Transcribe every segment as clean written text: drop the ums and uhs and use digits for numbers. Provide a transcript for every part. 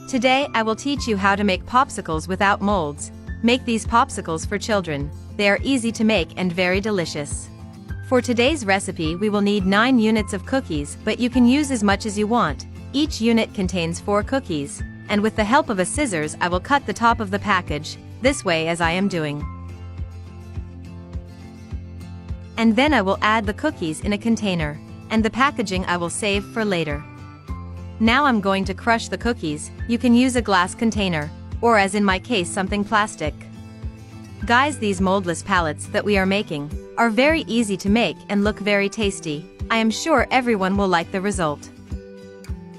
Today I will teach you how to make popsicles without molds. Make these popsicles for children. They are easy to make and very delicious. For today's recipe we will need 9 units of cookies, but you can use as much as you want. Each unit contains 4 cookies, and with the help of a scissors I will cut the top of the package, this way as I am doing. And then I will add the cookies in a container, and the packaging I will save for later. Now I'm going to crush the cookies. You can use a glass container, or as in my case something plastic. Guys, these moldless palettes that we are making are very easy to make and look very tasty. I am sure everyone will like the result.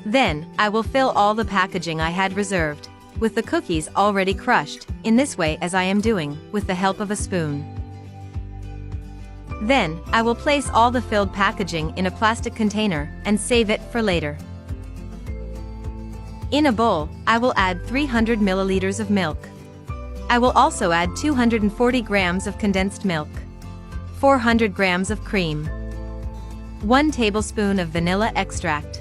Then, I will fill all the packaging I had reserved with the cookies already crushed, in this way as I am doing, with the help of a spoon. Then, I will place all the filled packaging in a plastic container and save it for later. In a bowl, I will add 300 milliliters of milk. I will also add 240 grams of condensed milk, 400 grams of cream, 1 tablespoon of vanilla extract,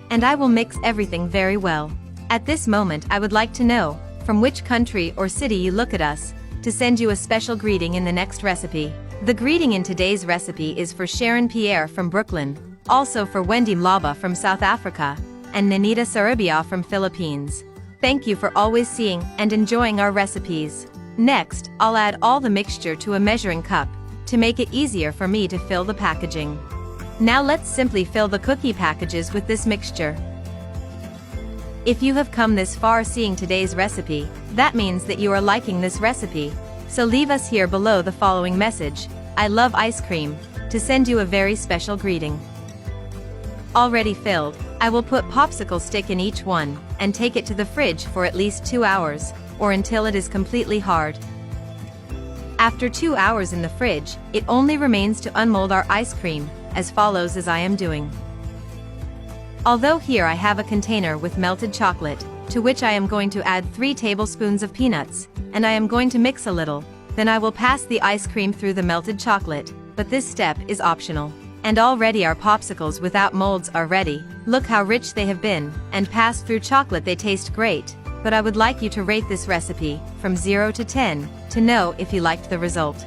and I will mix everything very well. At this moment I would like to know from which country or city you look at us to send you a special greeting in the next recipe. The greeting in today's recipe is for Sharon Pierre from Brooklyn, also for Wendy Mlaba from South Africa, and Nanita Sarabia from Philippines. Thank you for always seeing and enjoying our recipes. Next, I'll add all the mixture to a measuring cup to make it easier for me to fill the packaging. Now let's simply fill the cookie packages with this mixture. If you have come this far seeing today's recipe, that means that you are liking this recipe. So leave us here below the following message: I love ice cream, to send you a very special greeting. Already filled, I will put popsicle stick in each one, and take it to the fridge for at least 2 hours, or until it is completely hard. After 2 hours in the fridge, it only remains to unmold our ice cream, as follows as I am doing. Although here I have a container with melted chocolate, to which I am going to add 3 tablespoons of peanuts, and I am going to mix a little, then I will pass the ice cream through the melted chocolate, but this step is optional. And already our popsicles without molds are ready. Look how rich they have been, and passed through chocolate they taste great, but I would like you to rate this recipe, from 0 to 10, to know if you liked the result.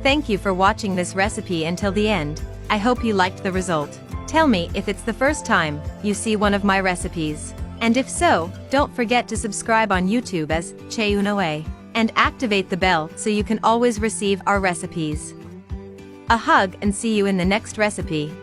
Thank you for watching this recipe until the end. I hope you liked the result. Tell me if it's the first time you see one of my recipes. And if so, don't forget to subscribe on YouTube as Cheunoe, and activate the bell so you can always receive our recipes. A hug and see you in the next recipe.